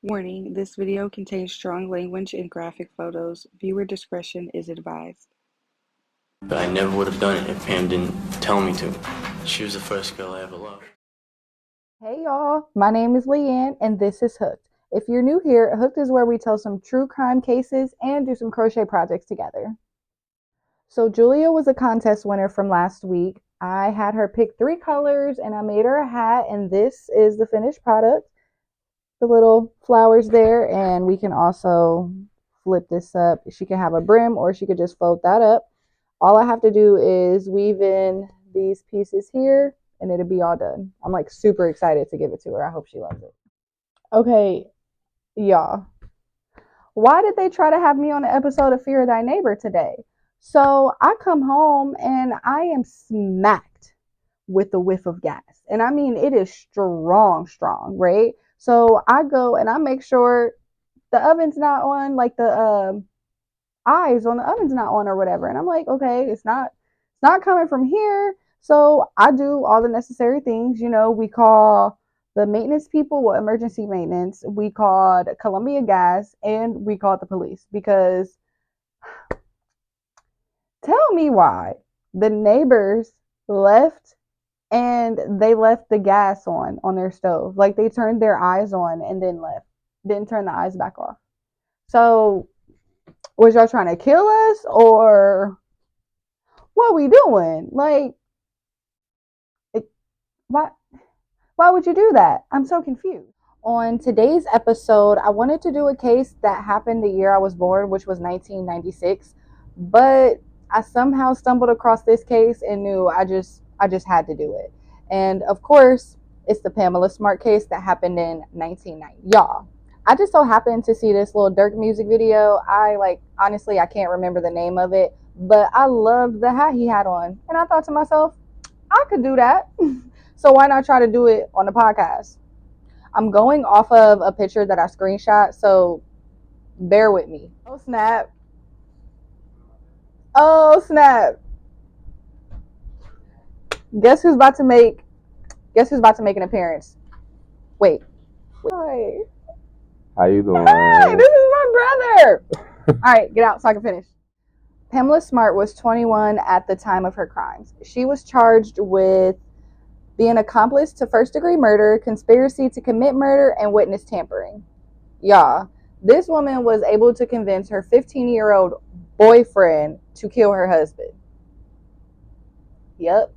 Warning: this video contains strong language and graphic photos. Viewer discretion is advised. But I never would have done it if Pam didn't tell me to. She was the first girl I ever loved. Hey y'all, my name is Leanne and this is Hooked. If you're new here, Hooked is where we tell some true crime cases and do some crochet projects together. So Julia was a contest winner from last week. I had her pick 3 colors and I made her a hat, and this is the finished product. The little flowers there, and we can also flip this up. She can have a brim or she could just fold that up. All I have to do is weave in these pieces here and it'll be all done. I'm like super excited to give it to her. I hope she loves it. Okay, y'all. Why did they try to have me on an episode of Fear Thy Neighbor today? So I come home and I am smacked with the whiff of gas. And I mean, it is strong, strong, right? So I go and I make sure the oven's not on, like the eyes on the oven's not on or whatever. And I'm like, okay, it's not coming from here. So I do all the necessary things. We call the maintenance people, well, emergency maintenance. We called Columbia Gas and we called the police because tell me why the neighbors left and they left the gas on their stove. Like they turned their eyes on and then left. Didn't turn the eyes back off. So was y'all trying to kill us or what we doing? Like, why why would you do that? I'm so confused. On today's episode, I wanted to do a case that happened the year I was born, which was 1996, but I somehow stumbled across this case and knew I just had to do it. And of course, it's the Pamela Smart case that happened in 1990. Y'all, I just so happened to see this little Dirk music video. Honestly, I can't remember the name of it, but I loved the hat he had on. And I thought to myself, I could do that. So why not try to do it on the podcast? I'm going off of a picture that I screenshot, so bear with me. Oh snap. Oh snap. Guess who's about to make an appearance? Wait. Hi. How you doing? Hi, this is my brother. All right, get out so I can finish. Pamela Smart was 21 at the time of her crimes. She was charged with being accomplice to first-degree murder, conspiracy to commit murder, and witness tampering. Y'all, this woman was able to convince her 15-year-old boyfriend to kill her husband. Yep,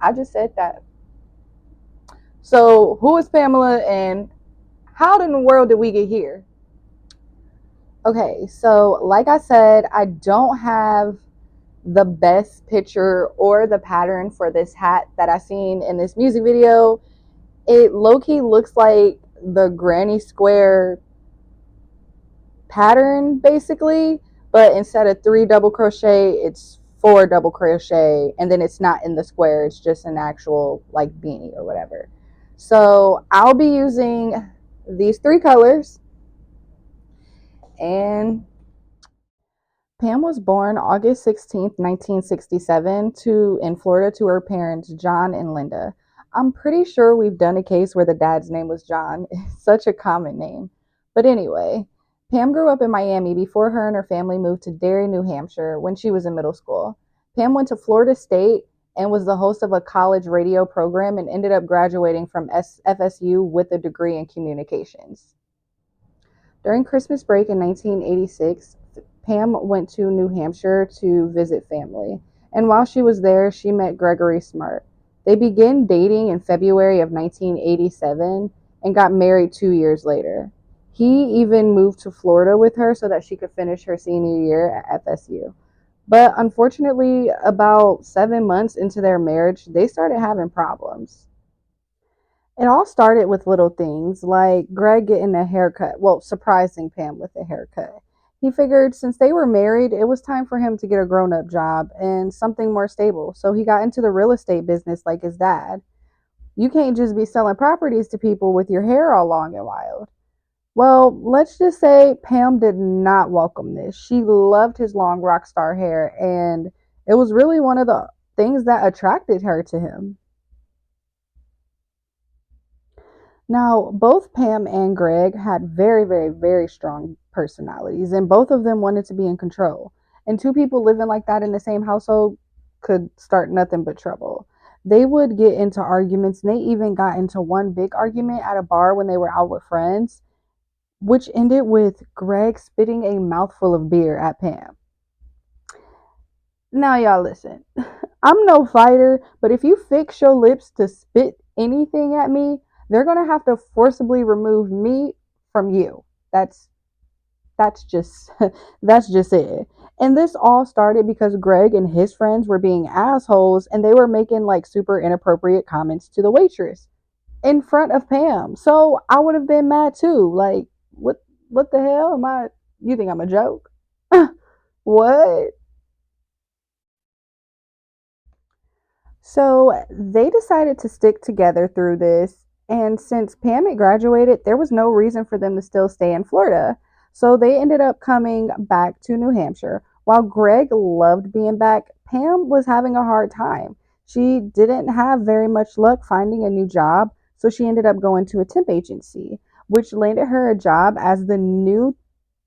I just said that. So, who is Pamela and how in the world did we get here? Okay, so like I said, I don't have the best picture or the pattern for this hat that I seen in this music video. It low-key looks like the granny square pattern basically, but instead of 3 double crochet, it's 4 double crochet, and then it's not in the square, it's just an actual like beanie or whatever. So I'll be using these 3 colors. And Pam was born August 16th, 1967 in Florida to her parents, John and Linda. I'm pretty sure we've done a case where the dad's name was John. It's such a common name. But anyway, Pam grew up in Miami before her and her family moved to Derry, New Hampshire when she was in middle school. Pam went to Florida State and was the host of a college radio program and ended up graduating from FSU with a degree in communications. During Christmas break in 1986, Pam went to New Hampshire to visit family, and while she was there, she met Gregory Smart. They began dating in February of 1987 and got married 2 years later. He even moved to Florida with her so that she could finish her senior year at FSU. But unfortunately, about 7 months into their marriage, they started having problems. It all started with little things like Greg getting a haircut, well, surprising Pam with a haircut. He figured since they were married, it was time for him to get a grown up job and something more stable. So he got into the real estate business like his dad. You can't just be selling properties to people with your hair all long and wild. Well, let's just say Pam did not welcome this. She loved his long rock star hair, and it was really one of the things that attracted her to him. Now, both Pam and Greg had very, very, very strong personalities, and both of them wanted to be in control. And two people living like that in the same household could start nothing but trouble. They would get into arguments, and they even got into one big argument at a bar when they were out with friends, which ended with Greg spitting a mouthful of beer at Pam. Now, y'all listen. I'm no fighter, but if you fix your lips to spit anything at me, they're gonna have to forcibly remove me from you. That's just that's just it. And this all started because Greg and his friends were being assholes and they were making like super inappropriate comments to the waitress in front of Pam. So I would have been mad too. Like, what the hell am I, you think I'm a joke? What? So they decided to stick together through this. And since Pam had graduated, there was no reason for them to still stay in Florida. So they ended up coming back to New Hampshire. While Greg loved being back, Pam was having a hard time. She didn't have very much luck finding a new job. So she ended up going to a temp agency, which landed her a job as the new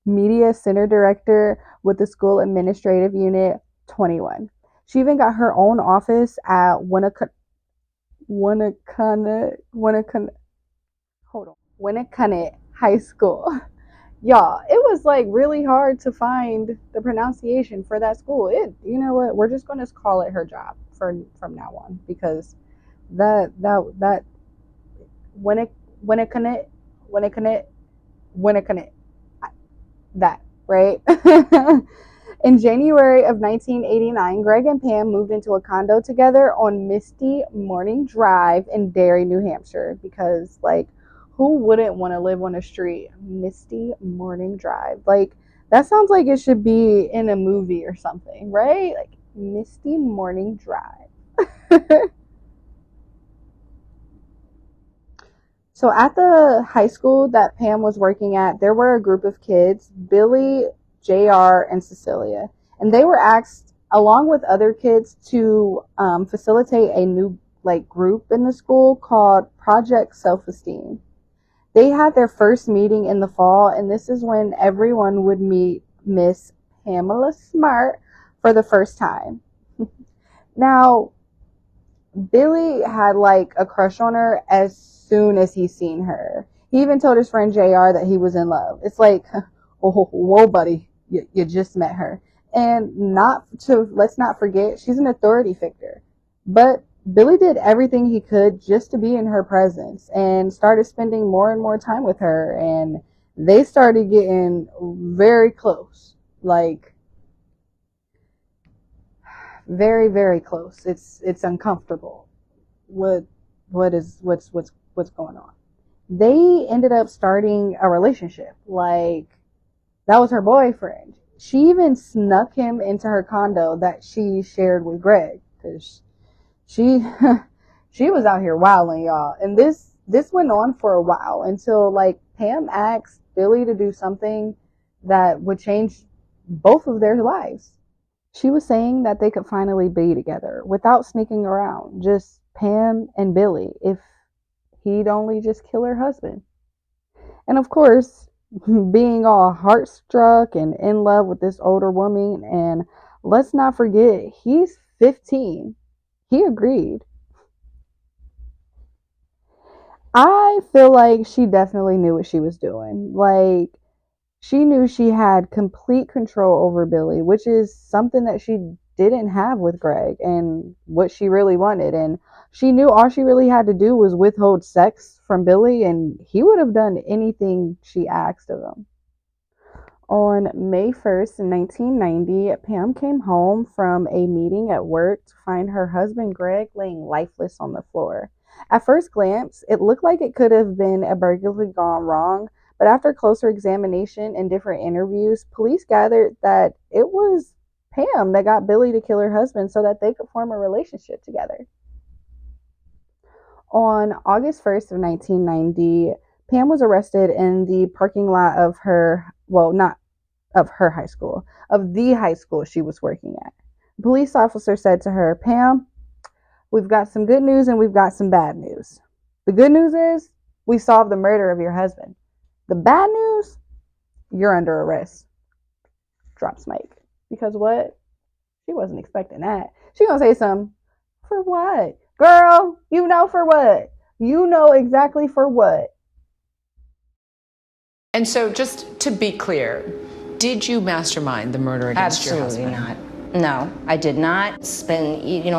media center director with the school administrative unit 21. She even got her own office at Winnicott High School. Y'all, it was like really hard to find the pronunciation for that school. You know what? We're just going to call it her job from now on because that Winnicott Winnicott Winnicott that, right? In January of 1989, Greg and Pam moved into a condo together on Misty Morning Drive in Derry, New Hampshire, because, like, who wouldn't want to live on a street? Misty Morning Drive. Like, that sounds like it should be in a movie or something, right? Like, Misty Morning Drive. So at the high school that Pam was working at, there were a group of kids, Billy, JR, and Cecilia. And they were asked, along with other kids, to facilitate a new like group in the school called Project Self-Esteem. They had their first meeting in the fall, and this is when everyone would meet Miss Pamela Smart for the first time. Now, Billy had like a crush on her as soon as he seen her. He even told his friend JR that he was in love. It's like, oh, whoa, buddy, you just met her. And not to, let's not forget, she's an authority figure. But Billy did everything he could just to be in her presence and started spending more and more time with her. And they started getting very close. Like, very, very close. It's uncomfortable. What what's going on? They ended up starting a relationship. Like, that was her boyfriend. She even snuck him into her condo that she shared with Greg because she she was out here wilding, y'all. And this went on for a while until like Pam asked Billy to do something that would change both of their lives. She was saying that they could finally be together without sneaking around, just Pam and Billy, if he'd only just kill her husband. And of course, being all heartstruck and in love with this older woman, and let's not forget, he's 15. He agreed. I feel like she definitely knew what she was doing. Like, she knew she had complete control over Billy, which is something that she didn't have with Greg and what she really wanted. And she knew all she really had to do was withhold sex from Billy, and he would have done anything she asked of him. On May 1st, 1990, Pam came home from a meeting at work to find her husband Greg laying lifeless on the floor. At first glance, it looked like it could have been a burglary gone wrong, but after closer examination and different interviews, police gathered that it was Pam that got Billy to kill her husband so that they could form a relationship together. On August 1st of 1990, Pam was arrested in the parking lot of her, well, not of her high school, of the high school she was working at. The police officer said to her, Pam, we've got some good news and we've got some bad news. The good news is We solved the murder of your husband. The bad news, you're under arrest. Drops mic. Because what? She wasn't expecting that. She gonna say something. For what? Girl, you know for what? You know exactly for what. And so, just to be clear, did you mastermind the murder against your husband? Absolutely not. No, I did not. It's been,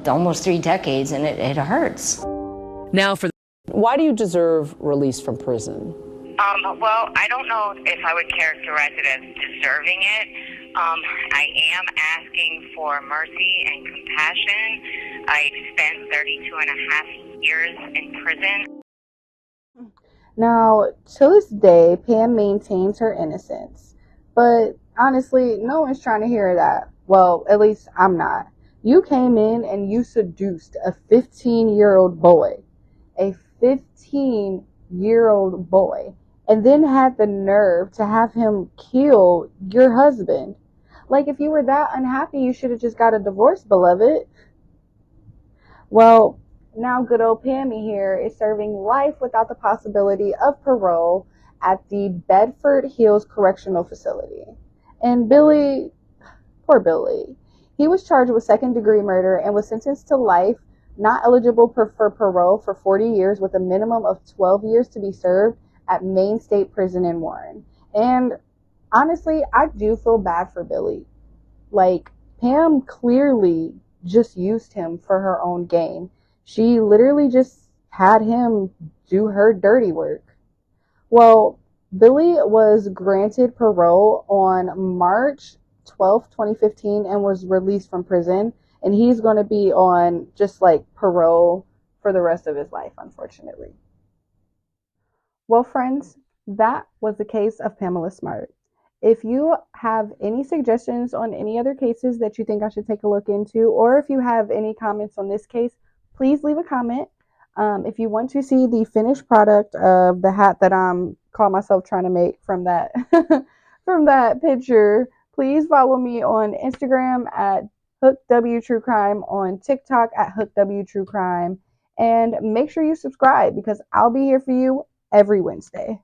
almost 3 decades, and it hurts. Now, why do you deserve release from prison? Well, I don't know if I would characterize it as deserving it. I am asking for mercy and compassion. I've spent 32 and a half years in prison. Now, to this day, Pam maintains her innocence. But honestly, no one's trying to hear that. Well, at least I'm not. You came in and you seduced a 15-year-old boy. A 15-year-old boy. And then had the nerve to have him kill your husband. Like, if you were that unhappy, you should have just got a divorce, beloved. Well, now good old Pammy here is serving life without the possibility of parole at the Bedford Hills Correctional Facility. And Billy, poor Billy, he was charged with second-degree murder and was sentenced to life, not eligible for parole for 40 years with a minimum of 12 years to be served at Maine State Prison in Warren. And honestly, I do feel bad for Billy. Like, Pam clearly just used him for her own gain. She literally just had him do her dirty work. Well, Billy was granted parole on March 12th, 2015, and was released from prison. And he's going to be on just like parole for the rest of his life, unfortunately. Well, friends, that was the case of Pamela Smart. If you have any suggestions on any other cases that you think I should take a look into, or if you have any comments on this case, please leave a comment. If you want to see the finished product of the hat that I'm call myself trying to make from that from that picture, please follow me on Instagram at HookWTrueCrime, on TikTok at HookWTrueCrime, and make sure you subscribe because I'll be here for you every Wednesday.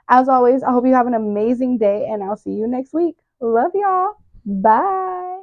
As always, I hope you have an amazing day and I'll see you next week. Love y'all. Bye.